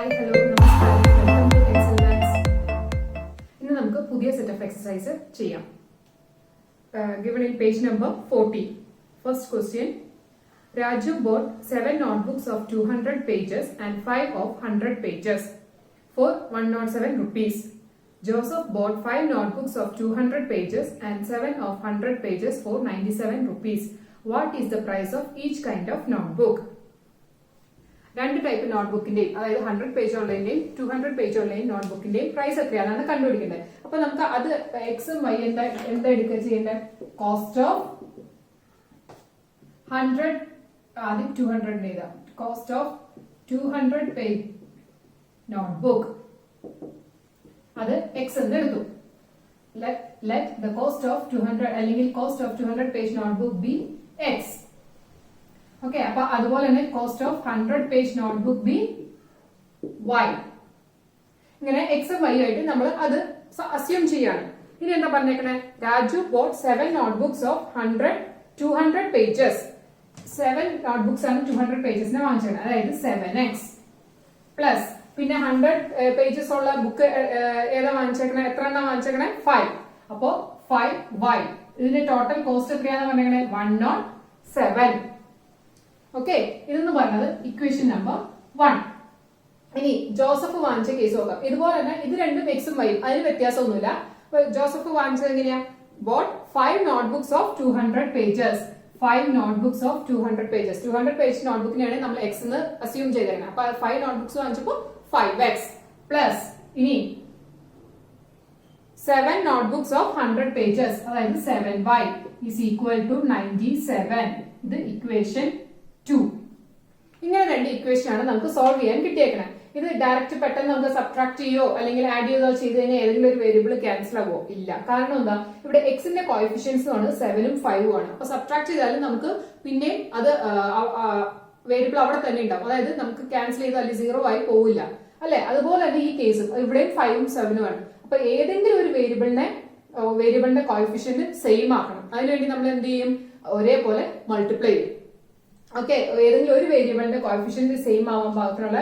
Hi, hello, namaskaram. Welcome to Excel Maths. ഇന്ന് നമുക്ക് പുതിയ സെറ്റ് ഓഫ് എക്സസൈസ് ചെയ്യാം. Given in page number 40. First question. Raju bought 7 notebooks of 200 pages and 5 of 100 pages for 107 rupees. Joseph bought 5 notebooks of 200 pages and 7 of 100 pages for 97 rupees. What is the price of each kind of notebook? രണ്ട് type നോട്ട്ബുക്കിന്റെയും അതായത് 100 page ഉള്ളതിന്റെയും 200 page ഉള്ളതിന്റെയും നോട്ട്ബുക്കിന്റെയും price എത്രയാണെന്ന് കണ്ടുപിടിക്കേണ്ടത്. അപ്പൊ നമുക്ക് അത് എക്സും Y എന്താ എടുക്കുക ചെയ്യേണ്ടത്? കോസ്റ്റ് ഓഫ് 100 ആദ്യം 200 എഴുതാം. കോസ്റ്റ് ഓഫ് 200 പേജ് നോട്ട്ബുക്ക് അത് എക്സ് എന്ന് എടുത്തു. Let the cost of 200 അല്ലെങ്കിൽ cost of 200 page notebook be X. Okay, അപ്പൊ അതുപോലെ തന്നെ cost of 100 page notebook be Y. ഇങ്ങനെ എക്സും വൈ ആയിട്ട് നമ്മൾ അത് അസ്യൂം ചെയ്യാണ്. ഇനി എന്താ പറഞ്ഞേക്കണേ? Raju bought 7 notebooks of 200 pages. 7 notebooks ആണ് 200 പേജസിനെ വാങ്ങിച്ചത്. അതായത് 7x പ്ലസ് പിന്നെ 100 പേജസ് ഉള്ള ബുക്ക് ഏതാ വാങ്ങിച്ചേക്കണേ? എത്ര എണ്ണം വാങ്ങിച്ചേക്കണേ? 5. അപ്പോ 5y. ഇതിന്റെ ടോട്ടൽ കോസ്റ്റ് എത്രയാണെന്ന് പറഞ്ഞേക്കണേ? 107. ഓക്കെ, ഇതെന്ന് പറഞ്ഞത് ഇക്വേഷൻ നമ്പർ 1. ഇനി ജോസഫ് വാങ്ങിച്ച കേസ് നോക്കാം. ഇതുപോലെ തന്നെ ഇത് രണ്ടും എക്സും വൈയും, അതിന് വ്യത്യാസമൊന്നുമില്ല. ജോസഫ് വാങ്ങിച്ചത് എങ്ങനെയാ? Bought 5 notebooks of 200 pages. 5 notebooks of 200 pages. 200 page നോട്ട്ബുക്കിനാണ് നമ്മൾ എക്സ് എന്ന് അസ്യൂം ചെയ്തേക്കുന്നത്. അപ്പൊ 5 നോട്ട്ബുക്സ് വാങ്ങിച്ചപ്പോ 5x പ്ലസ് ഇനി 7 നോട്ട്ബുക്സ് ഓഫ് 100 പേജസ്, അതായത് 7y ഈസ് ഈക്വൽ ടു 97. ഇത് ഇക്വേഷൻ 2. ഇങ്ങനെ രണ്ട് ഇക്വേഷൻ ആണ് നമുക്ക് സോൾവ് ചെയ്യാൻ കിട്ടിയേക്കണേ. ഇത് ഡയറക്റ്റ് പെട്ടെന്ന് നമുക്ക് സബ്ട്രാക്ട് ചെയ്യോ അല്ലെങ്കിൽ ആഡ് ചെയ്തോ ചെയ്ത് കഴിഞ്ഞാൽ ഏതെങ്കിലും ഒരു വേരിയബിൾ ക്യാൻസൽ ആവോ? ഇല്ല. കാരണം എന്താ? ഇവിടെ എക്സിന്റെ കോഎഫിഷ്യൻസ് ആണ് 7ഉം 5ഉം ആണ്. അപ്പൊ സബ്ട്രാക്ട് ചെയ്താലും നമുക്ക് പിന്നെ അത് വേരിയബിൾ അവിടെ തന്നെ ഉണ്ടാവും. അതായത് നമുക്ക് ക്യാൻസൽ ചെയ്താൽ 0 ആയി പോവില്ല അല്ലെ? അതുപോലെ തന്നെ ഈ കേസും ഇവിടെയും 5ഉം 7ഉം ആണ്. അപ്പൊ ഏതെങ്കിലും ഒരു വേരിയബിളിന്റെ കോഎഫിഷ്യന്റ് സെയിം ആക്കണം. അതിനുവേണ്ടി നമ്മൾ എന്ത് ചെയ്യും? ഒരേപോലെ മൾട്ടിപ്ലൈ ചെയ്യും. ഓക്കെ, ഏതെങ്കിലും ഒരു വേരിയബിളിന്റെ കോഎഫിഷ്യന്റ് സെയിം ആവാൻ പാകത്തിനുള്ള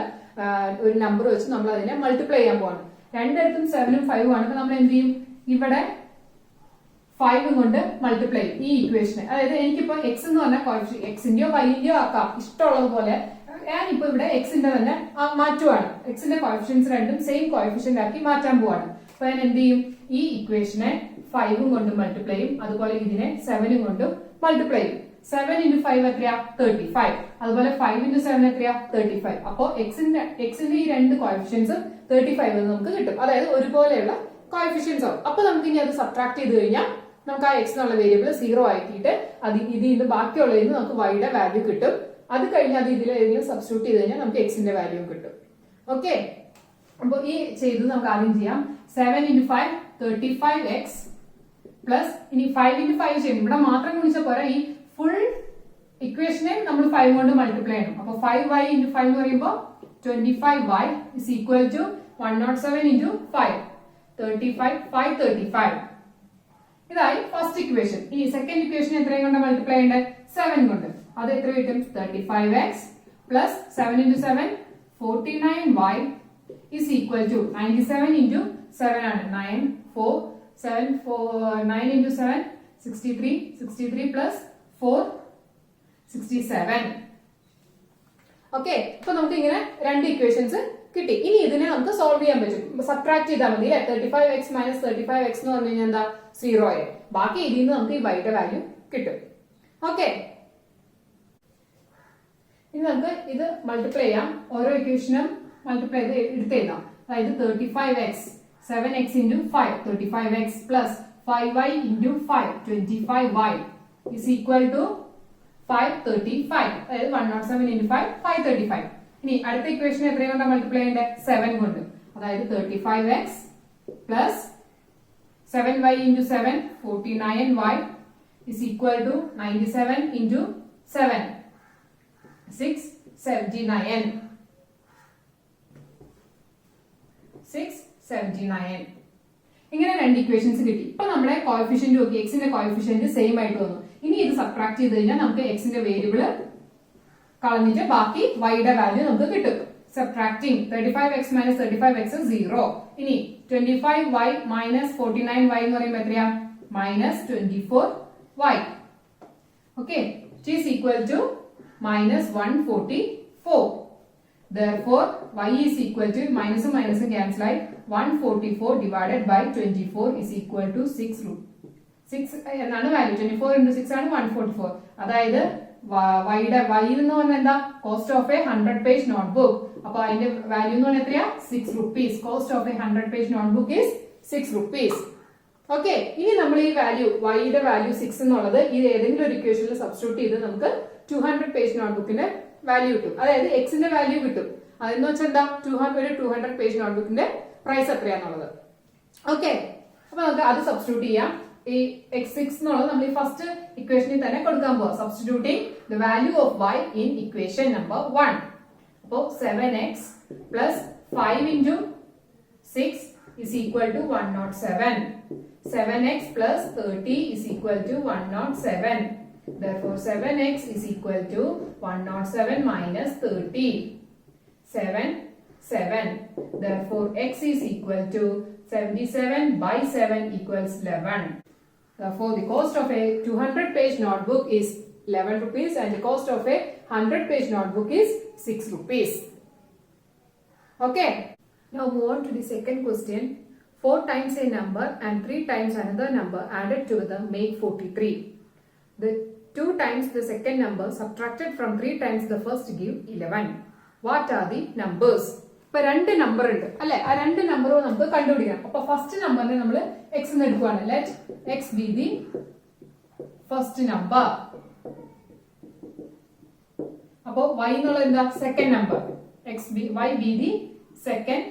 ഒരു നമ്പർ വെച്ച് നമ്മൾ അതിനെ മൾട്ടിപ്ലൈ ചെയ്യാൻ പോവാണ്. രണ്ടിടത്തും 7ഉം 5ഉം ആണ്. അപ്പൊ നമ്മൾ എന്ത് ചെയ്യും? ഇവിടെ 5 കൊണ്ട് മൾട്ടിപ്ലൈ ചെയ്യും ഈ ഇക്വേഷനെ. അതായത് എനിക്കിപ്പോ എക്സ് എന്ന് പറഞ്ഞ കോഎഫിഷ്യന്റ് എക്സിന്റെയോ വൈന്റെയോ ആക്കാം, ഇഷ്ടമുള്ളതുപോലെ. ഞാനിപ്പോ ഇവിടെ എക്സിന്റെ തന്നെ മാറ്റുവാണ്. എക്സിന്റെ കോഎഫിഷ്യൻസ് രണ്ടും സെയിം കോഎഫിഷ്യന്റ് ആക്കി മാറ്റാൻ പോവാണ്. അപ്പൊ ഞാൻ എന്ത് ചെയ്യും? ഈ ഇക്വേഷനെ 5ഉം കൊണ്ട് മൾട്ടിപ്ലൈ ചെയ്യും. അതുപോലെ ഇതിനെ 7ഉം കൊണ്ട് മൾട്ടിപ്ലൈ ചെയ്യും. 7 into 5 എത്രയാ? 35. അതുപോലെ 5 into 7 എത്രയാ? 35. അപ്പോ എക്സിന്റെ ഈ രണ്ട് കോഎഫിഷ്യൻസ് 35 എന്ന് നമുക്ക് കിട്ടും. അതായത് ഒരുപോലെയുള്ള കോഎഫിഷ്യൻസ് ആവും. അപ്പൊ നമുക്ക് ഇനി അത് സബ്ട്രാക്ട് ചെയ്ത് കഴിഞ്ഞാൽ നമുക്ക് ആ എക്സ് എന്നുള്ള വേരിയബിൾ 0 ആക്കിയിട്ട് ഇതിൽ ബാക്കിയുള്ളതിന് നമുക്ക് വൈയുടെ വാല്യൂ കിട്ടും. അത് കഴിഞ്ഞാൽ അത് ഇതിൽ ഏതെങ്കിലും സബ്സ്റ്റിറ്റ്യൂട്ട് ചെയ്ത് കഴിഞ്ഞാൽ നമുക്ക് എക്സിന്റെ വാല്യൂ കിട്ടും. ഓക്കെ, അപ്പൊ ഈ ചെയ്ത് നമുക്ക് ആദ്യം ചെയ്യാം. 7 into 5 35x പ്ലസ് ഇനി 5 into 5 ചെയ്യും. ഇവിടെ മാത്രം ഗുണിച്ച പോരാ, ഈ ഫുൾ ഇക്വേഷനെ നമ്മൾ 5 കൊണ്ട് മൾട്ടിപ്ലൈ ചെയ്യണം. അപ്പൊ 5y into 5 എന്ന് പറയുമ്പോൾ 25y is equal to 107 into 5 35 535. ഇതായി ഫസ്റ്റ് ഇക്വേഷൻ. ഇനി സെക്കൻഡ് ഇക്വേഷൻ എത്രയും കൊണ്ട് മൾട്ടിപ്ലൈ ചെയ്യേണ്ടത്? 7 കൊണ്ട്. അത് എത്ര കിട്ടും? 35x plus 7 into 7 49y is equal to 97 into 7 ആണ് 9 4 7 9 into 7 63 plus 4 67. ഓക്കെ, അപ്പൊ നമുക്ക് ഇങ്ങനെ രണ്ട് ഇക്വേഷൻസ് കിട്ടി. ഇനി ഇതിനെ നമുക്ക് സോൾവ് ചെയ്യാൻ പറ്റും. സബ്ട്രാക്ട് ചെയ്താൽ മതി. 35x മൈനസ് 35x എന്ന് പറഞ്ഞു കഴിഞ്ഞാൽ എന്താ? 0 ആയി. ബാക്കി ഇതിൽ നിന്ന് നമുക്ക് ഈ വൈയുടെ വാല്യൂ കിട്ടും. ഓക്കെ, ഇനി നമുക്ക് ഇത് മൾട്ടിപ്ലൈ ചെയ്യാം. ഓരോ ഇക്വേഷനും മൾട്ടിപ്ലൈ ചെയ്ത് എടുത്തെഴുതാം. അതായത് 35x 7x into 5 35x plus 5y into 5 25y is equal to 535. അതായത് 107 into 5 535. ഇനി അടുത്ത ഇക്വേഷൻ എത്രയും കൊണ്ട് മൾട്ടിപ്ലൈ ചെയ്യേണ്ടത്? 7 കൊണ്ട്. അതായത് 35x plus 7y into 7 49y is equal to 97 into 7 679. ഇങ്ങനെ രണ്ട് ഇക്വേഷൻസ് കിട്ടി. ഇപ്പൊ നമ്മുടെ കോഎഫിഷ്യന്റ് നോക്കി, എക്സിന്റെ കോഎഫിഷ്യന്റ് സെയിം ആയിട്ട് വന്നു. ഇനി ഇത് സബ്ട്രാക്ട് ചെയ്ത് കഴിഞ്ഞാൽ നമുക്ക് എക്സിന്റെ വേരിയബിൾ കളഞ്ഞിട്ട് ബാക്കി വൈയുടെ വാല്യൂ നമുക്ക് കിട്ടും. subtracting 35x minus 35x is 0. ഇനി 25y minus 49y എന്ന് പറയുമ്പോൾ എത്രയാ? minus 24y. Okay, which is equal to minus 144. Therefore, y is equal to minus and minus cancel ആയി 144 divided by 24 is equal to 6 എന്നാണ് value. 24 into 6 ആണ് 144. അതായത് y എന്ന് പറഞ്ഞാൽ എന്താ? Cost of A 100 page notebook. അപ്പൊ അതിന്റെ വാല്യൂ എന്ന് പറഞ്ഞാൽ എത്രയാ? 6 rupees. Cost of A 100 page notebook is 6 rupees. Okay, ഇനി നമ്മൾ ഈ വാല്യൂ വൈയുടെ വാല്യൂ 6 എന്നുള്ളത് ഇത് ഏതെങ്കിലും ഒരു ഇക്വേഷനിൽ സബ്സ്റ്റിറ്റ്യൂട്ട് ചെയ്ത് നമുക്ക് 200 പേജ് നോട്ട്ബുക്കിന്റെ വാല്യൂ കിട്ടും. അതായത് എക്സിന്റെ വാല്യൂ കിട്ടും. അതെന്ന് വെച്ചാൽ എന്താ? 200 പേജ് നോട്ട്ബുക്കിന്റെ പ്രൈസ് എത്രയാന്നുള്ളത്. ഓക്കെ, അപ്പൊ നമുക്ക് അത് സബ്സ്റ്റിറ്റ്യൂട്ട് ചെയ്യാം. ഈ x6 എന്നുള്ളത് നമ്മൾ ഈ ഫസ്റ്റ് ഇക്വേഷനിൽ തന്നെ കൊടുക്കാൻ പോവാം. Substituting the value of y in equation number 1. അപ്പോ 7x plus 5 into 6 is equal to 107. 7x plus 30 is equal to 107. Therefore, 7x is equal to 107 minus 30. 7. Therefore, x is equal to 77 by 7 equals 11. Therefore, the cost of a 200 page notebook is 11 rupees and the cost of a 100 page notebook is 6 rupees. Okay. Now move on to the second question. 4 times a number and 3 times another number added together make 43. The 2 times the second number subtracted from 3 times the first give 11. What are the numbers? ഇപ്പൊ 2 number ഉണ്ട് അല്ലെ? ആ 2 നമ്പറും നമുക്ക് കണ്ടുപിടിക്കണം. അപ്പൊ first നമ്പറിനെ നമ്മൾ എക്സ് എന്ന് എടുക്കുവാണ്. Let X be the first number. അപ്പോ y എന്നുള്ളത് എന്താ? Second number. y be the second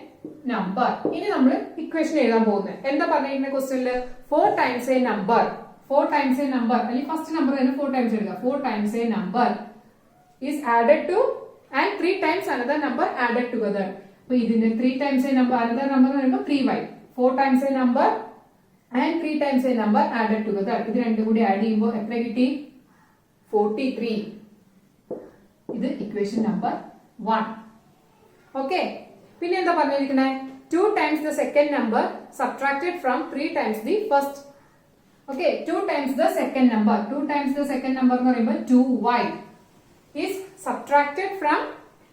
number. ഇനി നമ്മൾ ഇക്വേഷൻ എഴുതാൻ പോകുന്നത് എന്താ പറഞ്ഞിരിക്കുന്ന ക്വസ്റ്റ്യനില്? 4 times a number. 4 times a number അല്ലെങ്കിൽ ഫസ്റ്റ് നമ്പർ തന്നെ 4 ടൈംസ് എഴുതുക. 4 times a number is added to and 3 times another number added together. So ഇതിന്റെ 3 times a number another number എന്ന് പറയുമ്പോൾ 3y. 4 times a number and 3 times a number added together. ഇത് രണ്ടും കൂടി add ചെയ്യുമ്പോൾ എത്ര കിട്ടി? 43. ഇത് ഇക്വേഷൻ നമ്പർ 1. ഓക്കെ, പിന്നെ എന്താ പറഞ്ഞിരിക്കുന്നത്? 2 times the second number subtracted from 3 times the first. Okay, 2 times the second number. 2 times the second number എന്ന് പറയുമ്പോൾ 2y is subtracted from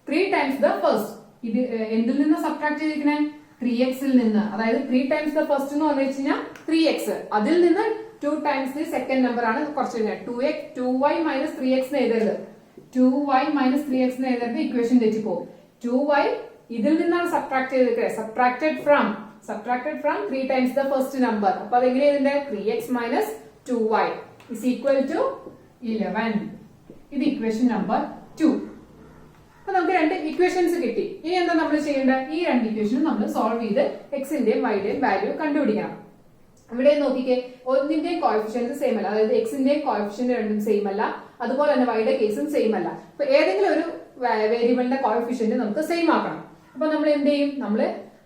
3 times the first. ഇത് എന്തിൽ നിന്ന് സബ്ട്രാക്ട് ചെയ്തിരിക്കണേ? 3x ൽ നിന്ന്. അതായത് 3 times the first എന്ന് പറഞ്ഞു കഴിഞ്ഞാൽ 3x. അതിൽ നിന്ന് 2 times the second number ആണ് കുറച്ച് 2y minus 3x എന്ന് എഴുതരുത്. 2y minus 3x എന്ന് എഴുതരുത്, ഇക്വേഷൻ തെറ്റിപ്പോകും. 2y ഇതിൽ നിന്നാണ് സബ്ട്രാക്ട് ചെയ്തിരിക്കുന്നത്. subtracted from 3 times the first number. അപ്പൊ അതെങ്ങനെ ഇതിന്റെ 3x minus 2y is equal to 11. ഇത് ഇക്വേഷൻ നമ്പർ 2. അപ്പൊ നമുക്ക് 2 ഇക്വേഷൻസ് കിട്ടി. ഇനി എന്താ നമ്മൾ ചെയ്യേണ്ടത്? ഈ 2 ഇക്വേഷനും നമ്മൾ സോൾവ് ചെയ്ത് എക്സിന്റെയും വൈയുടെയും വാല്യൂ കണ്ടുപിടിക്കണം. ഇവിടെ നോക്കിക്കേ, ഒന്നിന്റെയും കോഎഫിഷ്യൻസ് സെയിം അല്ല. അതായത് എക്സിന്റെയും കോഎഫിഷ്യന്റ് രണ്ടും സെയിം അല്ല, അതുപോലെ തന്നെ വൈയുടെ കേസും സെയിം അല്ല. അപ്പൊ ഏതെങ്കിലും ഒരു വേരിയബിളിന്റെ കോഎഫിഷ്യന്റ് നമുക്ക് സെയിം ആക്കണം. അപ്പൊ നമ്മൾ എന്ത് ചെയ്യും? നമ്മൾ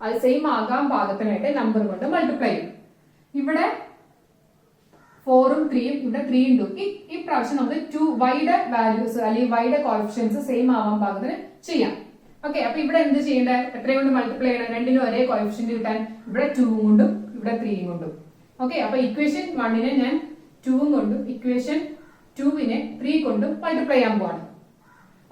അത് സെയിം ആകാൻ പാകത്തിനായിട്ട് നമ്പർ കൊണ്ട് മൾട്ടിപ്ലൈ ചെയ്യും. ഇവിടെ 4ഉം 3ഉം ഇവിടെ 3 ഉണ്ട്. ഈ പ്രാവശ്യം നമുക്ക് 2 വൈയുടെ വാല്യൂസ് അല്ലെങ്കിൽ വൈയുടെ കോഎഫിഷ്യൻസ് സെയിം ആവാൻ പാകത്തിന് ചെയ്യാം. ഓക്കെ, അപ്പൊ ഇവിടെ എന്ത് ചെയ്യേണ്ടത്? എത്രയും കൊണ്ട് മൾട്ടിപ്ലൈ ചെയ്യണം? രണ്ടിനും ഒരേ കോഎഫിഷ്യന്റ് കിട്ടാൻ ഇവിടെ 2ഉം കൊണ്ടും ഇവിടെ 3ഉം കൊണ്ടും. ഓക്കെ, അപ്പൊ ഇക്വേഷൻ 1നെ ഞാൻ 2ഉം കൊണ്ടും ഇക്വേഷൻ 2നെ 3 കൊണ്ടും മൾട്ടിപ്ലൈ ചെയ്യാൻ പോവാണ്.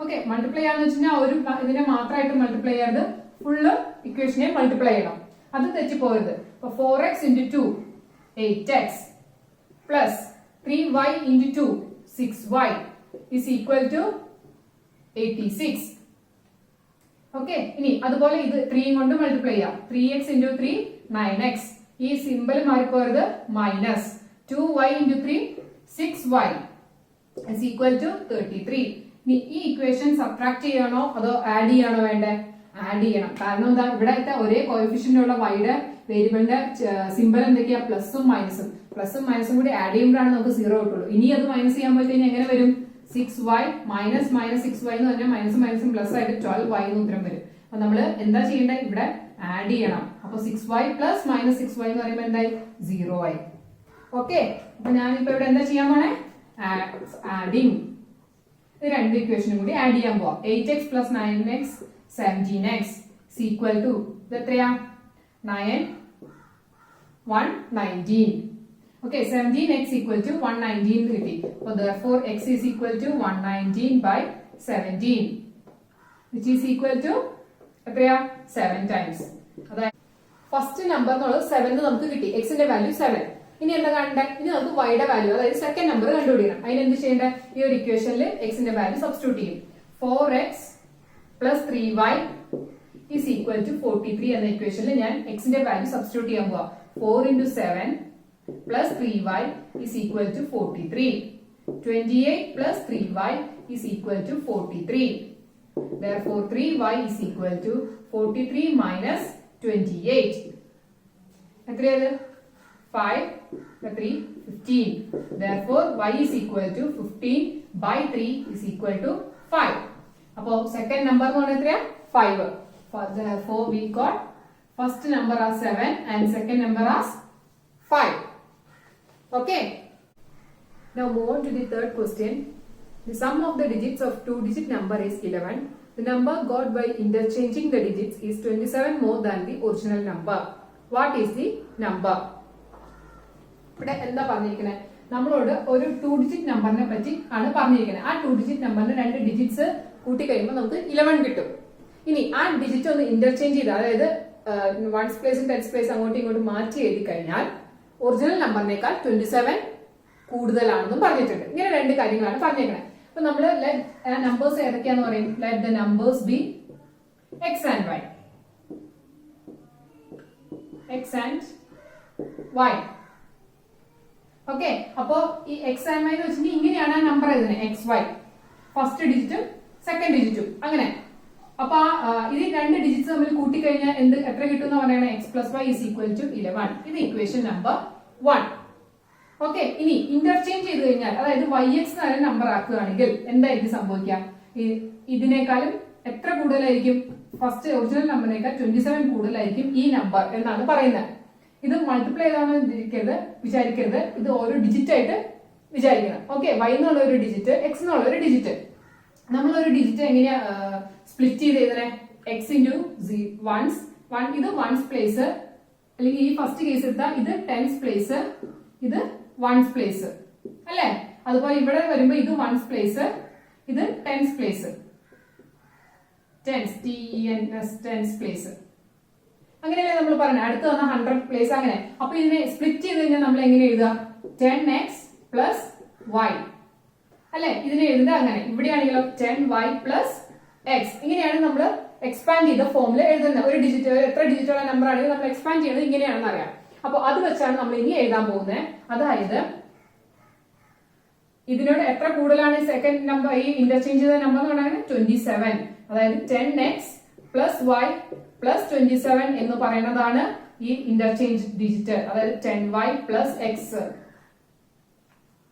ഓക്കെ, മൾട്ടിപ്ലൈ ചെയ്യാന്ന് വെച്ചാൽ ഒരു ഇതിനെ മാത്രമായിട്ട് മൾട്ടിപ്ലൈ ചെയ്യാതെ ഫുള്ള് ഇക്വേഷനെ മൾട്ടിപ്ലൈ ചെയ്യണം. അത് തെറ്റിപ്പോകരുത്. അപ്പൊ 4x into 2 8x plus 3y into 2 6y is equal to 86. Okay, ഇനി അതുപോലെ ഇത് 3 കൊണ്ട് മൾട്ടിപ്ലൈ ചെയ്യാം. 3x into 3 9x. ഈ simple മാറിപ്പോയത് minus 2y into 3 6y is equal to 33. ഇനി ഈ ഇക്വേഷൻ സബ്ട്രാക്ട് ചെയ്യണോ അതോ ആഡ് ചെയ്യണോ വേണ്ടേ? ആഡ് ചെയ്യണം. കാരണം എന്താ? ഇവിടത്തെ ഒരേ കോഎഫിഷ്യന്റ് ഉള്ള വൈയുടെ വേരിയബിളിന്റെ സിമ്പിൾ എന്തൊക്കെയാ? പ്ലസും മൈനസും. പ്ലസും മൈനസും കൂടി ആഡ് ചെയ്യുമ്പോഴാണ് നമുക്ക് 0 കിട്ടുള്ളൂ. ഇനി അത് മൈനസ് ചെയ്യാൻ പോയി കഴിഞ്ഞാൽ എങ്ങനെ വരും? 6y മൈനസ് 6y എന്ന് പറഞ്ഞാൽ മൈനസും മൈനസും പ്ലസ് ആയിട്ട് 12y എന്ന് ഉത്തരം വരും. അപ്പൊ നമ്മൾ എന്താ ചെയ്യേണ്ടത്? ഇവിടെ ആഡ് ചെയ്യണം. അപ്പൊ 6y പ്ലസ് മൈനസ് 6y എന്ന് പറയുമ്പോൾ എന്തായി? 0y. ഓക്കെ, അപ്പൊ ഞാനിപ്പോ ഇവിടെ എന്താ ചെയ്യാൻ പോണേ? ആഡിങ്. ഇത് 2 ഇക്വേഷനും കൂടി ആഡ് ചെയ്യാൻ പോവാം. 8x plus 9x 17x is equal to ഇത് എത്രയാ 9 119. Okay, 17x equal to 119 കിട്ടി. So therefore x is equal to 119 by 17 which is equal to എത്രയാ 7 times. അതായത് ഫസ്റ്റ് നമ്പർ എന്നുള്ളത് 7 നമുക്ക് കിട്ടി. x ന്റെ വാല്യൂ 7. ഇനി എന്താ കാണണ്ടേ? ഇനി നമുക്ക് y യുടെ വാല്യൂ അതായത് സെക്കൻഡ് നമ്പർ കണ്ടുപിടിക്കണം. അതിന് എന്ത് ചെയ്യേണ്ടത്? ഈ ഒരു ഇക്വേഷനിൽ x ന്റെ വാല്യൂ സബ്സ്റ്റിറ്റ്യൂട്ട് ചെയ്യും. 4x plus 3y is equal to 43 എന്ന ഇക്വേഷനിൽ ഞാൻ x ന്റെ വാല്യൂ സബ്സ്റ്റിറ്റ്യൂട്ട് ചെയ്യാൻ പോവാ. 4 into 7 plus 3y is equal to 43. 28 plus 3y is equal to 43. Therefore 3y is equal to 43 minus 28. എത്രയാണ്? 5 3 15. Therefore y is equal to 15 by 3 is equal to 5. അപ്പോൾ second number എന്ന് പറഞ്ഞാൽ എത്രയാ? 5. Therefore we got first number as 7 and second number as 5. Okay. Now move on to the third question. The sum of the digits of two-digit number is 11. The number got by interchanging the digits is 27 more than the original number. What is the number? ഇവിടെ എന്താ പറഞ്ഞിരിക്കുന്നത്? നമ്മളോട് ഒരു 2-digit നമ്പറിനെ പറ്റി ആണ് പറഞ്ഞിരിക്കുന്നത്. ആ 2-digit നമ്പറിന് 2 ഡിജിറ്റ്സ് കൂട്ടി കഴിയുമ്പോൾ നമുക്ക് 11 കിട്ടും. ഇനി ആ ഡിജിറ്റ് ഒന്ന് ഇന്റർചേഞ്ച് ചെയ്ത് അതായത് വൺസ് പ്ലേസും ടെൻസ് പ്ലേസ് അങ്ങോട്ടും ഇങ്ങോട്ടും മാറ്റി എഴുതി കഴിഞ്ഞാൽ ഒറിജിനൽ നമ്പറിനേക്കാൾ 27 കൂടുതലാണെന്നും പറഞ്ഞിട്ടുണ്ട്. ഇങ്ങനെ 2 കാര്യങ്ങളാണ് പറഞ്ഞേക്കുന്നത്. അപ്പൊ നമ്മൾ നമ്പേഴ്സ് ഏതൊക്കെയാന്ന് പറയും? Let the numbers be X and Y. X and Y. Okay. അപ്പോ ഈ എക്സ് ആൻഡ് വൈ എന്ന് വെച്ചിട്ടുണ്ടെങ്കിൽ ഇങ്ങനെയാണ് ആ നമ്പർ എഴുതുന്നത്. എക്സ് വൈ ഫസ്റ്റ് ഡിജിറ്റും സെക്കൻഡ് ഡിജിറ്റും അങ്ങനെ. അപ്പൊ ഇത് 2 ഡിജിറ്റ്സ് തമ്മിൽ കൂട്ടിക്കഴിഞ്ഞാൽ എത്ര കിട്ടും എന്ന് പറയുന്നത്? X plus Y is equal to 11. ഇത് ഇക്വേഷൻ നമ്പർ 1. ഓക്കെ. ഇനി ഇന്റർചേഞ്ച് ചെയ്ത് കഴിഞ്ഞാൽ അതായത് വൈ എക്സ് എന്ന് നമ്പർ ആക്കുകയാണെങ്കിൽ എന്തായിരിക്കും സംഭവിക്കുക? ഇതിനേക്കാളും എത്ര കൂടുതലായിരിക്കും? ഫസ്റ്റ് ഒറിജിനൽ നമ്പറിനേക്കാൾ 27 കൂടുതലായിരിക്കും ഈ നമ്പർ എന്നാണ് പറയുന്നത്. ഇത് മൾട്ടിപ്ലൈ ചെയ്താണെന്ന് വിചാരിക്കരുത്. ഇത് ഓരോ ഡിജിറ്റ് ആയിട്ട് വിചാരിക്കണം. ഓക്കെ. വൈ എന്നുള്ള ഒരു ഡിജിറ്റ്, എക്സ് എന്നുള്ള ഒരു ഡിജിറ്റ്. നമ്മളൊരു ഡിജിറ്റ് എങ്ങനെയാ സ്പ്ലിറ്റ് ചെയ്ത് എഴുതണേ? X into ones. ഇത് വൺസ് പ്ലേസ് അല്ലെങ്കിൽ ഈ ഫസ്റ്റ് കേസ് എടുത്താൽ ഇത് ടെൻസ് പ്ലേസ്, ഇത് വൺസ് പ്ലേസ് അല്ലേ? അതുപോലെ ഇവിടെ വരുമ്പോ ഇത് വൺസ് പ്ലേസ്, ഇത് tens place. Tens tens place അങ്ങനെയല്ലേ നമ്മൾ പറഞ്ഞത്. അടുത്ത് വന്ന 100 പ്ലേസ് അങ്ങനെ. അപ്പൊ ഇതിനെ സ്പ്ലിറ്റ് ചെയ്ത് കഴിഞ്ഞാൽ നമ്മൾ എങ്ങനെ എഴുതുക? 10x പ്ലസ് y അല്ലെ? ഇതിനെ എഴുതുക അങ്ങനെ. ഇവിടെയാണെങ്കിലോ 10y പ്ലസ് എക്സ്. ഇങ്ങനെയാണ് നമ്മൾ എക്സ്പാൻഡ് ചെയ്ത ഫോമിൽ എഴുതുന്നത്. ഒരു ഡിജിറ്റ് എത്ര ഡിജിറ്റുള്ള നമ്പർ ആണെങ്കിൽ നമ്മൾ എക്സ്പാൻഡ് ചെയ്യുന്നത് ഇങ്ങനെയാണെന്ന് അറിയാം. അപ്പൊ അത് വെച്ചാണ് നമ്മൾ ഇനി എഴുതാൻ പോകുന്നത്. അതായത് ഇതിനോട് എത്ര കൂടുതലാണ് സെക്കൻഡ് നമ്പർ ഈ ഇന്റർചേഞ്ച് ചെയ്ത നമ്പർ എന്ന് പറയുന്നത്? 27. അതായത് 10x പ്ലസ് y പ്ലസ് 27 എന്ന് പറയുന്നതാണ് ഈ ഇന്റർചേഞ്ച് ഡിജിറ്റ്. അതായത് 10y പ്ലസ് എക്സ്.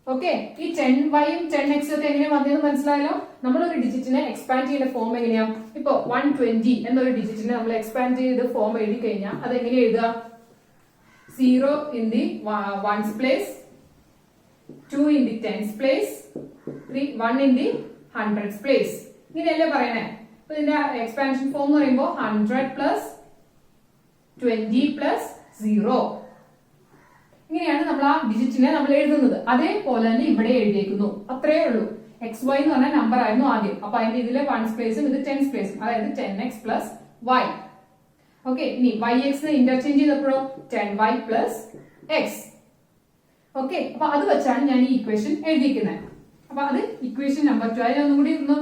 ഓക്കെ. ഈ 10yയും 10x ഒക്കെ എങ്ങനെ വന്നതെന്ന് മനസ്സിലായല്ലോ. നമ്മളൊരു ഡിജിറ്റിനെ എക്സ്പാൻഡ് ചെയ്യുന്ന ഫോം എങ്ങനെയാ? ഇപ്പൊ 120 എന്നൊരു ഡിജിറ്റിനെ നമ്മൾ എക്സ്പാൻഡ് ചെയ്ത് ഫോം എഴുതി കഴിഞ്ഞാൽ അത് എങ്ങനെ എഴുതുക? 0 in the ones place, 2 in the tens place, 1 in the hundreds place. ഇങ്ങനെയല്ലേ പറയണേ? അപ്പൊ ഇതിന്റെ എക്സ്പാൻഷൻ ഫോം എന്ന് പറയുമ്പോൾ 100 പ്ലസ് 20 പ്ലസ് 0 ഇങ്ങനെയാണ് നമ്മൾ ആ ഡിജിറ്റിനെ നമ്മൾ എഴുതുന്നത്. അതേപോലെ തന്നെ ഇവിടെ എഴുതിയേക്കുന്നു. അത്രേ ഉള്ളൂ. എക്സ് വൈ എന്ന് പറഞ്ഞ നമ്പർ ആയിരുന്നു ആദ്യം. അപ്പൊ അതിന്റെ ഇതിലെ വൺസ് പ്ലേസും ഇത് ടെൻസ് പ്ലേസും, അതായത് 10x പ്ലസ് വൈ. ഓക്കെ. ഇനി വൈ എക്സ് ഇന്റർചേഞ്ച് ചെയ്തപ്പോഴോ 10y പ്ലസ് എക്സ്. ഓക്കെ. അപ്പൊ അത് വെച്ചാണ് ഞാൻ ഈ ഇക്വേഷൻ എഴുതിയിരിക്കുന്നത്. അപ്പൊ അത് ഇക്വേഷൻ നമ്പർ 2. അതിനൊന്നും കൂടി ഒന്ന്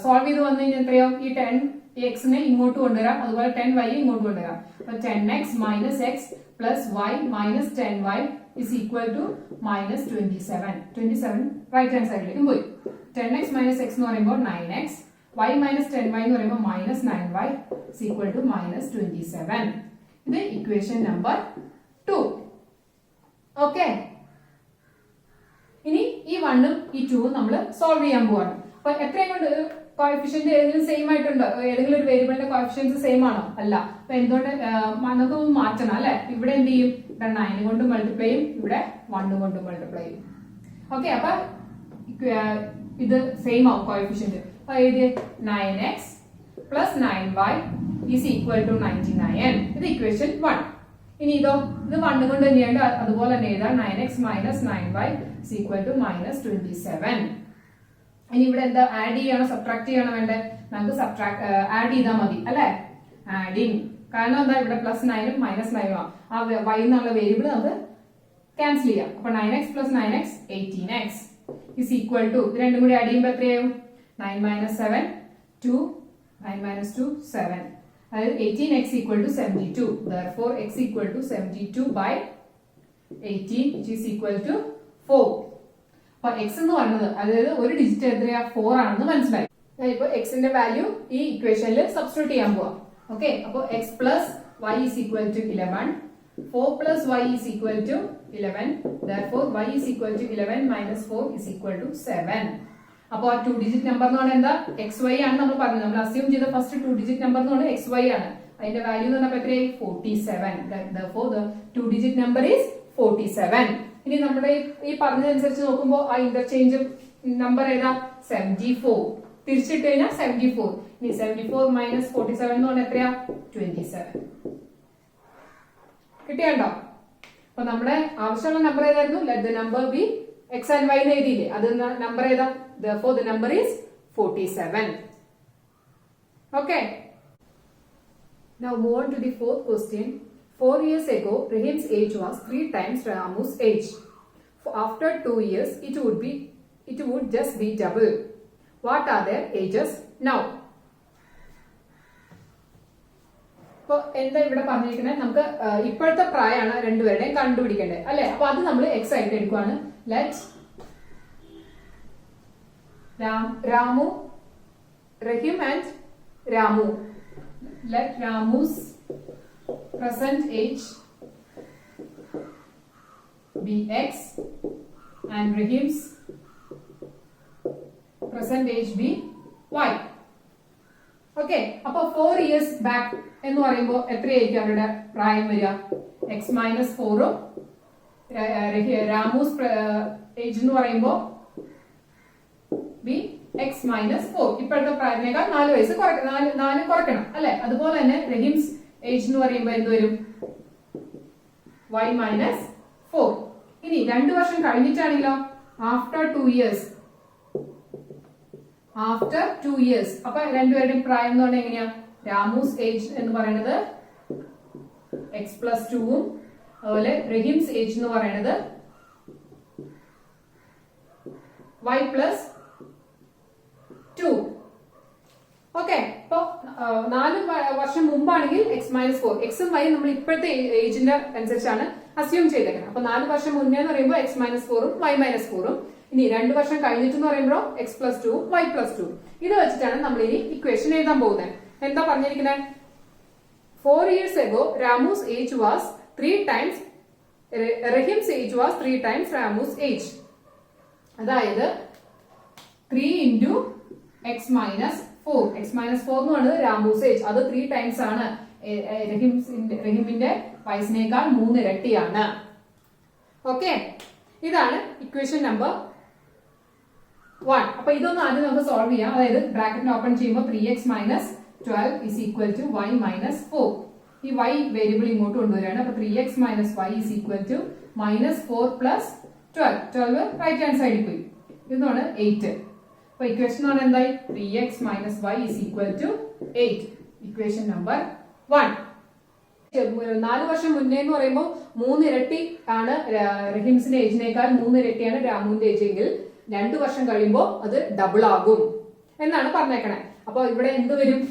സോൾവ് ചെയ്ത് വന്നു കഴിഞ്ഞാൽ എത്രയോ? ഈ 10x ഇങ്ങോട്ട് കൊണ്ടുവരാം, അതുപോലെ 10y ഇങ്ങോട്ട് കൊണ്ടുവരാം. അപ്പൊ 10x minus X plus y minus 10y is equal to minus 27. 27 right hand സൈഡിലേക്കും പോയി. 10x മൈനസ് എക്സ് എന്ന് പറയുമ്പോൾ 9x, y മൈനസ് 10y എന്ന് പറയുമ്പോൾ minus 9y is equal to minus 27. ഇത് ഇക്വേഷൻ നമ്പർ 2. ഓക്കെ. ഇനി ഈ 1ഉം ഈ 2ഉം നമ്മൾ സോൾവ് ചെയ്യാൻ പോവാണ്. അപ്പൊ എത്രയും കൊണ്ട് കോഎഫിഷ്യന്റ് ഏതെങ്കിലും സെയിം ആയിട്ടുണ്ടോ? ഏതെങ്കിലും ഒരു വേരിയബിളിന്റെ കോഎഫിഷ്യൻസ് സെയിം ആണോ? അല്ല. അപ്പൊ എന്തുകൊണ്ട് നമുക്ക് മാറ്റണം അല്ലെ? ഇവിടെ എന്ത് ചെയ്യും? ഇവിടെ 9 കൊണ്ട് മൾട്ടിപ്ലൈ ചെയ്യും, ഇവിടെ 1 കൊണ്ട് മൾട്ടിപ്ലൈ ചെയ്യും. ഓക്കെ. അപ്പൊ ഇത് സെയിം ആവും കോഎഫിഷ്യന്റ്. അപ്പൊ എഴുതിയ 9x plus 9y is equal to 99. ഇത് ഇക്വേഷൻ 1. ഇനി ഇത് 1 കൊണ്ട് തന്നെയുണ്ട്, അതുപോലെ തന്നെ എഴുതാം. 9x minus 9y is equal to minus 27. ഇനി ഇവിടെ എന്താ ആഡ് ചെയ്യണോ സബ്ട്രാക്ട് ചെയ്യണോ വേണ്ടേ? നമുക്ക് ആഡ് ചെയ്താൽ മതി അല്ലെ? ആഡിങ്. കാരണം എന്താ ഇവിടെ പ്ലസ് 9 മൈനസ് 9 ആ y എന്നുള്ള വേരിയബിൾ നമുക്ക് ക്യാൻസൽ ചെയ്യാം. അപ്പൊ 9x plus 9x 18x is equal to ഇത് രണ്ടും കൂടി ആഡ് ചെയ്യുമ്പോൾ എത്രയാവും? 9 minus 7 2 9 minus 2 7. അതായത് 18x equal to 72. Therefore x equal to 72 by 18 which is equal to 4. അപ്പൊ x എന്ന് പറയുന്നത് അതായത് ഒരു ഡിജിറ്റ് എത്രയാ? 4 ആണെന്ന് മനസ്സിലായി. ഇപ്പൊ x ന്റെ വാല്യൂ ഈ ഇക്വേഷനിൽ സബ്സ്റ്റിറ്റ്യൂട്ട് ചെയ്യാൻ പോവാം. ഓക്കെ, അപ്പൊ x plus y is equal to 11. 4 plus y is equal to 11. Therefore y is equal to 11 minus 4 is equal to 7. അപ്പൊ ആ 2 ഡിജിറ്റ് നമ്പർ എന്ന് പറഞ്ഞാൽ എന്താ? xy ആണ് നമ്മൾ പറഞ്ഞത്. നമ്മൾ അസ്യൂം ചെയ്ത ഫസ്റ്റ് 2 ഡിജിറ്റ് നമ്പർ എന്ന് പറഞ്ഞാൽ xy ആണ്. അതിന്റെ വാല്യൂ എന്ന് പറഞ്ഞാൽ എത്രയായി? 47. Therefore the 2 digit number is 47. ഇനി നമ്മുടെ ഈ പറഞ്ഞതനുസരിച്ച് നോക്കുമ്പോൾ ആ ഇന്റർചേഞ്ച് നമ്പർ ഏതാ? 74. തിരിച്ചിട്ട് കഴിഞ്ഞാൽ 74. ഇനി 74 മൈനസ് 47 എന്ന് പറഞ്ഞാൽ എത്രയാ? 27. കിട്ടിയുണ്ടോ? അപ്പൊ നമ്മുടെ ആവശ്യമുള്ള നമ്പർ ഏതായിരുന്നു? Let the number be X and Y എന്ന് എഴുതിയില്ലേ? അത് നമ്പർ ഏതാ? Therefore the number is 47. Okay. Now move on to the fourth question. 4 years ago, Rahim's age was 3 times Ramu's age. After 2 years, it would just be double. What are their ages now? അപ്പൊ എന്താ ഇവിടെ പറഞ്ഞിരിക്കുന്നത്? നമുക്ക് ഇപ്പോഴത്തെ പ്രായമാണ് രണ്ടുപേരുടെയും കണ്ടുപിടിക്കേണ്ടത് അല്ലെ? അപ്പൊ അത് നമ്മൾ എക്സ് ആയിട്ട് എടുക്കുവാണ്. Let Ramu, Rahim and Ramu. Let Ramu's present age be x and Rahim's present age be y. Okay, അപ്പൊ 4 years back എന്ന് പറയുമ്പോൾ എത്രയായിരിക്കും അവരുടെ പ്രായം വരിക? x minus 4 രാമൂസ് ഏജ് എന്ന് പറയുമ്പോൾ ബി എക്സ് മൈനസ് 4. ഇപ്പോഴത്തെ പ്രായത്തിനേക്കാൾ 4 വയസ്സ് കുറയ്ക്കണം അല്ലെ? അതുപോലെ തന്നെ റഹീംസ് ഏജ് എന്ന് പറയുമ്പോൾ എന്ത് വരും? y minus 4. ഇനി 2 വർഷം കഴിഞ്ഞിട്ടാണെങ്കിലോ? After 2 years. After 2 years. അപ്പൊ രണ്ടുപേരുടെയും പ്രായം എന്ന് പറഞ്ഞാൽ എങ്ങനെയാ? രാമൂസ് ഏജ് എന്ന് പറയുന്നത് എക്സ് പ്ലസ് 2ഉം അതുപോലെ റഹീംസ് ഏജ് എന്ന് പറയുന്നത് y പ്ലസ് 2. ഓക്കെ, അപ്പൊ 4 വർഷം മുമ്പാണെങ്കിൽ എക്സ് മൈനസ് 4. എക്സും വൈ നമ്മൾ ഇപ്പോഴത്തെ ഏജിന്റെ അനുസരിച്ചാണ് അസ്യൂം ചെയ്തേക്കുന്നത്. അപ്പൊ 4 വർഷം മുന്നേ എന്ന് പറയുമ്പോൾ എക്സ് മൈനസ് 4ഉം വൈ മൈനസ് 4ഉം. ഇനി 2 വർഷം കഴിഞ്ഞിട്ട് പറയുമ്പോൾ എക്സ് പ്ലസ് 2ഉം വൈ പ്ലസ് 2ഉം. ഇത് വെച്ചിട്ടാണ് നമ്മൾ ഇനി ഇക്വേഷൻ എഴുതാൻ പോകുന്നത്. എന്താ പറഞ്ഞിരിക്കുന്നത്? 4 years ago, Ramu's age was 3 times Rahim's age was 3 times Ramu's age. അതായത് 3 into x minus 4. x minus 4 എന്ന് പറയുന്നത് രാമൂസ് ഏജ്. അത് 3 ടൈംസ് ആണ്. റഹീമിന്റെ വയസ്സിനേക്കാൾ 3 ഇരട്ടിയാണ്. ഓക്കെ, ഇതാണ് ഇക്വേഷൻ നമ്പർ 1. അപ്പൊ ഇതൊന്നും ആദ്യം നമുക്ക് സോൾവ് ചെയ്യാം. അതായത് ബ്രാക്കറ്റ് ഓപ്പൺ ചെയ്യുമ്പോൾ 3x minus 12 is equal to y minus 4. ഈ y വേരിയബിൾ ഇങ്ങോട്ട് കൊണ്ടുവരികയാണ്. അപ്പൊ 3x minus y is equal to minus 4 plus 12. 12 right hand സൈഡിൽ പോയി. ഇതാണ് 8. അപ്പൊ ഇക്വേഷൻ എന്ന് പറഞ്ഞാൽ എന്തായി? 3x minus y is equal to 8. Equation number 1. 4 വർഷം മുന്നേ എന്ന് പറയുമ്പോൾ 3 ഇരട്ടി ആണ് റഹീംസിന്റെ ഏജിനേക്കാൾ 3 ഇരട്ടിയാണ് രാമുവിന്റെ ഏജ് എങ്കിൽ 2 വർഷം കഴിയുമ്പോൾ അത് ഡബിൾ ആകും എന്നാണ് പറഞ്ഞേക്കണേ. അപ്പൊ ഇവിടെ എന്ത് വരും?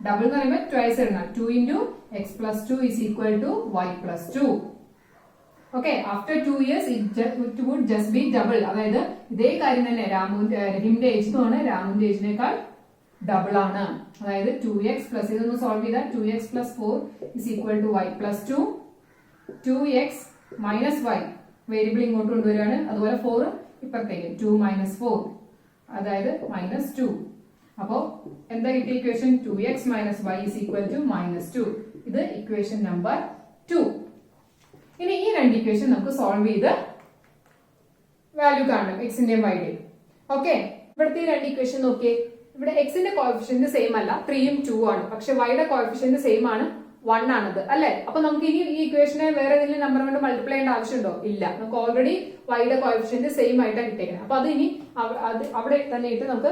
ഡബിൾ എന്ന് പറയുമ്പോൾ ട്വൈസ് ഇടണം. 2 into x plus 2 is equal to y plus 2. Okay, after 2 years it would just be double. അതായത് ഇതേ കാര്യം തന്നെ റഹീമിന്റെ ഏജ് എന്ന് പറഞ്ഞാൽ രാമുവിന്റെ ഏജിനേക്കാൾ ഡബിൾ ആണ്. അതായത് 2x പ്ലസ് ഇതൊന്ന് സോൾവ് ചെയ്താൽ 2x plus 4 is equal to y plus 2. 2x minus y variable ഇങ്ങോട്ട് കൊണ്ടുവരികയാണ്. അതുപോലെ 4 ഇപ്പുറത്തേക്ക് 2 minus 4 അതായത് minus 2. അപ്പോ എന്താ കിട്ടിയ equation? 2x minus y is equal to minus 2. ഇത് ഇക്വേഷൻ നമ്പർ 2. ഇനി ഈ 2 ഇക്വേഷൻ നമുക്ക് സോൾവ് ചെയ്ത് വാല്യൂ കാണണം എക്സിന്റെയും വൈയുടെയും. ഓക്കെ, ഇവിടുത്തെ ഈ 2 ഇക്വേഷൻ നോക്കിയേ. ഇവിടെ എക്സിന്റെ കോഎഫിഷ്യന്റ് സെയിം അല്ല, 3ഉം 2 ആണ്. പക്ഷെ വൈയുടെ കോഎഫിഷ്യന്റ് സെയിം ആണ്, 1 ആണത് അല്ലെ. അപ്പൊ നമുക്ക് ഇനി ഈ ഇക്വേഷനെ വേറെ ഏതെങ്കിലും നമ്പർ കൊണ്ട് മൾട്ടിപ്ലൈ ചെയ്യേണ്ട ആവശ്യമുണ്ടോ? ഇല്ല. നമുക്ക് ഓൾറെഡി വൈയുടെ കോഎഫിഷ്യന്റ് സെയിം ആയിട്ടാണ് കിട്ടിയേക്കുന്നത്. അപ്പൊ അത് ഇനി അവിടെ തന്നെ ഇട്ട് നമുക്ക്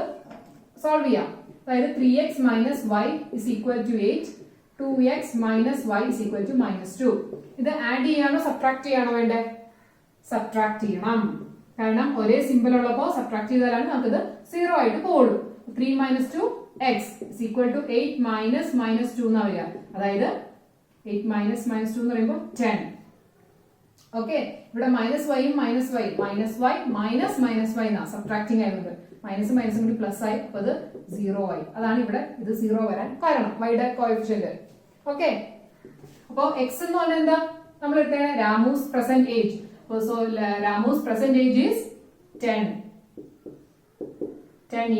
സോൾവ് ചെയ്യാം. അതായത് 3x minus Y is equal to 8, 2x minus Y is equal to -2. ഇത് ആഡ് ചെയ്യാനോ സബ്ട്രാക്ട് ചെയ്യാനോ വേണ്ടേ? സബ്ട്രാക്ട് ചെയ്യണം. കാരണം ഒരേ സിമ്പിൾ ഉള്ളപ്പോ സബ്ട്രാക്ട് ചെയ്താലാണ് നമുക്കിത് 0 ആയിട്ട് പോകുള്ളൂ. 3 - 2x is equal to 8 minus -2 എന്നാ വരിക. അതായത് 8 minus -2 എന്ന് പറയുമ്പോൾ 10. ഓക്കെ, ഇവിടെ -y minus y എന്നാ സബ്ട്രാക്ടിങ് ആയതുകൊണ്ട് മൈനസ് മൈനസും കൂടി പ്ലസ് ആയി, അപ്പൊ അത് 0 ആയി. അതാണ് ഇവിടെ ഇത് 0 വരാൻ കാരണം, വൈയുടെ കോഎഫിഷ്യന്റ്. ഓക്കെ, അപ്പൊ എക്സ് എന്ന് പറഞ്ഞാൽ എന്താ? നമ്മൾ എടുത്തേ Ramu's present age. So Ramu's present age is 10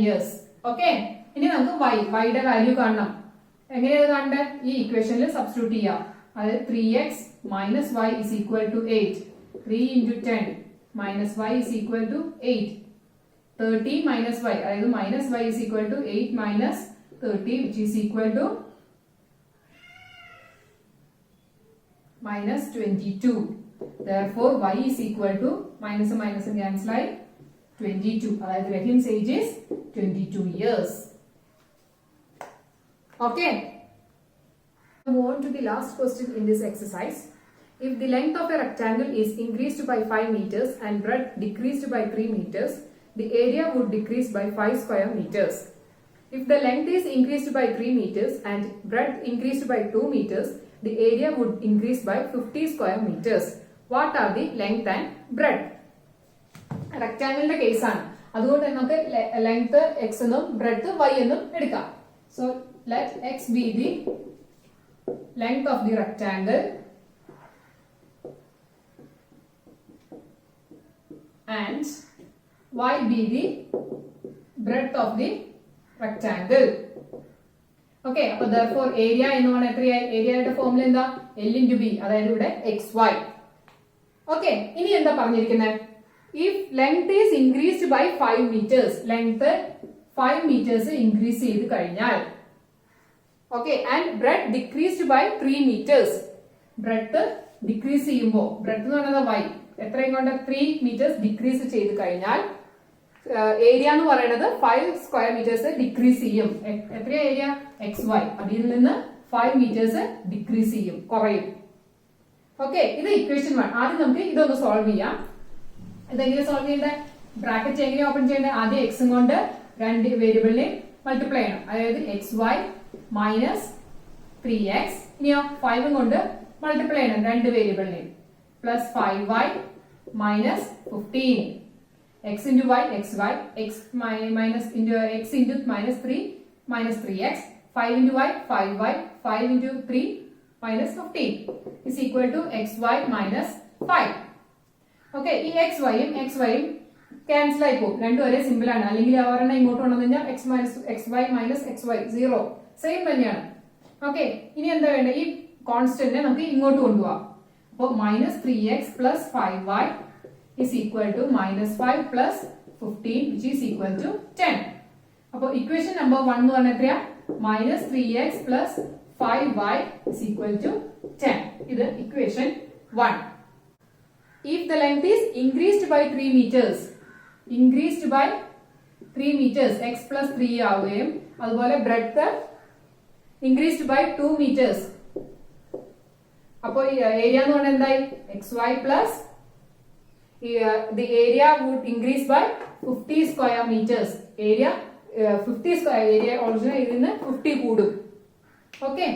years. Okay, ഇനി നമുക്ക് വൈയുടെ വാല്യൂ കാണണം. എങ്ങനെയാണ് കാണണ്ടേ? ഈ ഇക്വേഷനിൽ സബ്സ്റ്റിറ്റ്യൂട്ട് ചെയ്യാം. അതായത് 3x minus Y is equal to 8. 3 into 10 minus y is equal to 8. 30 minus y, അതായത് minus y is equal to 8 minus 30, which is equal to minus 22. Therefore, y is equal to minus and minus cancel ആയി 22. അതായത് Rahim's age is 22 years. Okay. Move on to the last question in this exercise. If the length of a rectangle is increased by 5 meters and breadth decreased by 3 meters, the area would decrease by 5 square meters. If the length is increased by 3 meters and breadth increased by 2 meters, the area would increase by 50 square meters. What are the length and breadth? Rectangle case ആണ്. അതുകൊണ്ട് നമുക്ക് length x എന്നും breadth y എന്നും എടുക്കാം. So let x be the length of the rectangle and y be the breadth of the rectangle. Okay, അപ്പൊ therefore area എന്ന് പറഞ്ഞാൽ എത്രയായി? ഏരിയയുടെ ഫോർമുല എന്താ? L into B, അതായത് ഇവിടെ xy. Okay, ഇനി എന്താ പറഞ്ഞിരിക്കുന്നത്? If length is increased by 5 meters, length 5 meters increase ചെയ്ത് കഴിഞ്ഞാൽ, okay, and breadth decreased by 3 meters, breadth decrease ചെയ്യുമ്പോൾ, breadth എന്ന് പറയുന്നത് y, എത്രയും കൊണ്ട് 3 meters decrease ചെയ്ത് കഴിഞ്ഞാൽ ഏരിയ എന്ന് പറയുന്നത് 5 സ്ക്വയർ മീറ്റേഴ്സ് ഡിക്രീസ് ചെയ്യും. എത്ര ഏരിയ? xy. അതിൽ നിന്ന് 5 മീറ്റേഴ്സ് ഡിക്രീസ് ചെയ്യും, കുറയും. ഓക്കെ, ഇത് ഇക്വേഷൻ 1. ആദ്യം നമുക്ക് ഇതൊന്ന് സോൾവ് ചെയ്യാം. ഇതെങ്ങനെ സോൾവ് ചെയ്യേണ്ടത്? ബ്രാക്കറ്റ് എങ്ങനെ ഓപ്പൺ ചെയ്യേണ്ടത്? ആദ്യം x കൊണ്ട് രണ്ട് വേരിയബിളിനെ മൾട്ടിപ്ലൈ ചെയ്യണം. അതായത് xy മൈനസ് 3x, ഇനിയോ 5 കൊണ്ട് മൾട്ടിപ്ലൈ ചെയ്യണം രണ്ട് വേരിയബിളിനെ, plus 5y minus 15. x into y, xy, x minus into x into minus 3 minus 3x, 5 into y, 5y, 5 into 3 minus 15 is equal to xy minus 5. Okay, ഈ xy യും cancel ആയി പോകും, രണ്ടും ഒരേ സിമ്പിൾ ആണ്. അല്ലെങ്കിൽ അവരെണ്ണം ഇങ്ങോട്ട് കൊണ്ടുവന്നു കഴിഞ്ഞാൽ xy minus xy 0 സെയിം തന്നെയാണ്. ഓക്കെ, ഇനി എന്താ വേണ്ടത്? ഈ കോൺസ്റ്റന്റിനെ നമുക്ക് ഇങ്ങോട്ട് കൊണ്ടുപോകാം. അപ്പോൾ minus 3x plus 5y is equal to minus 5 plus 15, which is equal to 10. അപ്പോൾ ഇക്വേഷൻ നമ്പർ 1 എന്ന് പറഞ്ഞാൽ എത്രയാ? minus 3x plus 5y is equal to 10. ഇത് equation 1. If the length is increased by 3 meters, x plus 3 ആവുകയും അതുപോലെ breadth increased by 2 meters, അപ്പോൾ area എന്ന് പറഞ്ഞാൽ എന്തായി? xy plus the area would increase by 50 square meters. Area 50 square area original ഇതിന് 50 കൂടും. Okay,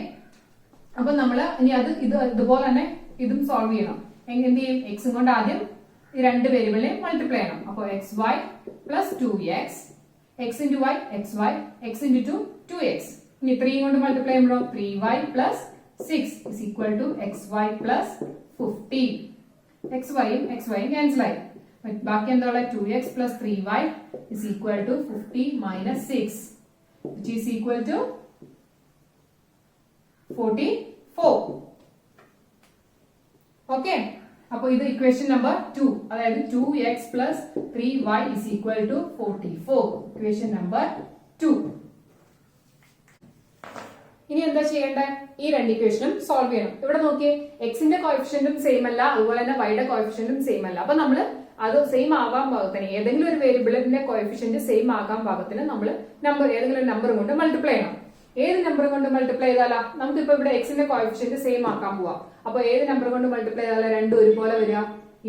അപ്പൊ നമ്മള് ഇനി ഇതുപോലെ തന്നെ ഇതും സോൾവ് ചെയ്യണം. എന്ത് ചെയ്യും? x കൊണ്ട് ആദ്യം ഈ രണ്ട് വേരിയബിളിനെ മൾട്ടിപ്ലൈ ചെയ്യണം. അപ്പോൾ xy plus 2x, x into y, xy, x into 2, 2x. ഇനി 3 കൊണ്ട് മൾട്ടിപ്ലൈ ചെയ്യുമ്പോൾ 3y plus 6 is equal to xy plus 50. xy യും ക്യാൻസൽ ആയി. ബാക്കി എന്താ ഉള്ളത്? 2x plus 3y is equal to 50 minus 6, which is equal to 44. Okay, അപ്പോൾ ഇത് ഇക്വേഷൻ നമ്പർ 2, അതായത് 2x plus 3y is equal to 44. Equation number 2. ഇനി എന്താ ചെയ്യേണ്ടത്? ഈ രണ്ട് ഇക്വേഷനും സോൾവ് ചെയ്യണം. ഇവിടെ നോക്കിയേ, എക്സിന്റെ കോഎഫിഷ്യന്റും സെയിം അല്ല, അതുപോലെ തന്നെ വൈയുടെ കോഎഫിഷ്യന്റും സെയിം അല്ല. അപ്പൊ നമ്മൾ അത് സെയിം ആവാൻ പാകത്തിന് ഏതെങ്കിലും ഒരു വേരിയബിളിന്റെ കോഎഫിഷ്യന്റ് സെയിം ആകാൻ പാകത്തിന് നമ്മൾ ഏതെങ്കിലും ഒരു നമ്പർ കൊണ്ട് മൾട്ടിപ്ലൈ ചെയ്യണം. ഏത് നമ്പർ കൊണ്ട് മൾട്ടിപ്ലൈ ചെയ്താലാ? നമുക്കിപ്പോ ഇവിടെ എക്സിന്റെ കോഎഫിഷ്യന്റ് സെയിം ആക്കാൻ പോവാം. അപ്പൊ ഏത് നമ്പർ കൊണ്ട് മൾട്ടിപ്ലൈ ചെയ്താലാ രണ്ടും ഒരുപോലെ വരിക?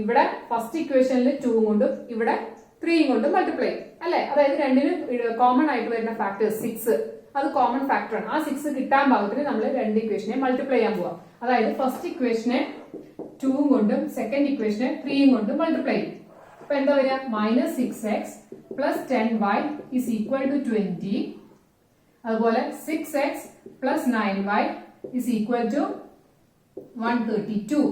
ഇവിടെ ഫസ്റ്റ് ഇക്വേഷനിൽ 2 കൊണ്ടും ഇവിടെ 3 കൊണ്ടും മൾട്ടിപ്ലൈ അല്ലെ? അതായത് രണ്ടിനും കോമൺ ആയിട്ട് വരുന്ന ഫാക്ടർ 6, അത് കോമൺ ഫാക്ടർ ആണ്. ആ 6 കിട്ടാൻ പാകത്തിന് നമ്മൾ രണ്ട് ഇക്വേഷനെ മൾട്ടിപ്ലൈ ചെയ്യാൻ പോവാം. അതായത് ഫസ്റ്റ് ഇക്വേഷനെ 2 കൊണ്ടും സെക്കൻഡ് ഇക്വേഷനെ 3 കൊണ്ടും മൾട്ടിപ്ലൈ ചെയ്യും. അപ്പൊ എന്താ വരിക? -6x plus 10y is equal to 20. അതുപോലെ 6x plus 9y is equal to 132.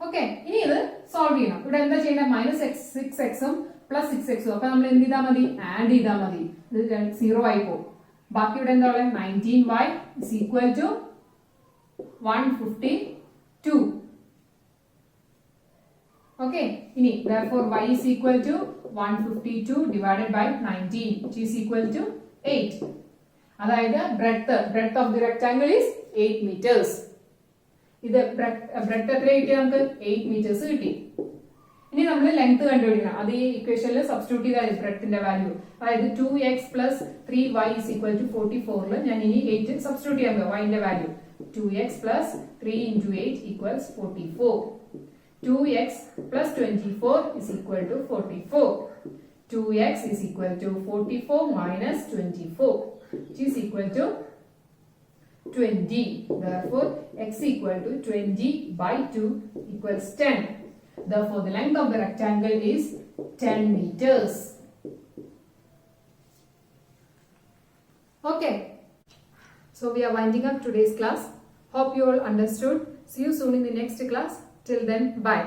Okay, ഇനി ഇത് സോൾവ് ചെയ്യണം. ഇവിടെ എന്താ ചെയ്യണം? -6x plus 6x. അപ്പൊ നമ്മൾ എന്ത് ചെയ്താൽ മതി? ആഡ് ചെയ്താൽ മതി. ഇത് 0 ആയി പോകും. ബാക്കി ഇവിടെ എന്താ ഉള്ളത്? 19y is equal to 152. Okay, ഇനി therefore y is equal to 152 divided by 19 which is equal to 8. അതായത് breadth of the rectangle is 8 meters. ഇത് breadth എത്ര കിട്ടി? നമുക്ക് 8 meters കിട്ടി. ഇനി നമ്മൾ ലെങ്ത് കണ്ടുപിടിക്കണം. അത് ഈ ഇക്വേഷനിൽ സബ്സ്റ്റിറ്റ്യൂട്ട് ചെയ്താൽ ബ്രെഡ്ത്തിന്റെ വാല്യൂ, അതായത് 2x plus 3y is equal to 44. ഞാൻ ഇനി 8 സബ്സ്റ്റിറ്റ്യൂട്ട് ചെയ്യാൻ പോകും. y ന്റെ value 2x plus 3 into 8 equals 44. 2x plus 24 is equal to 44. 2x is equal to 44 minus 24 which is equal to 20. Therefore x equal to 20 by 2 equals 10. Therefore the length of the rectangle is 10 meters. Okay, so we are winding up today's class. Hope you all understood. See you soon in the next class. Till then, bye.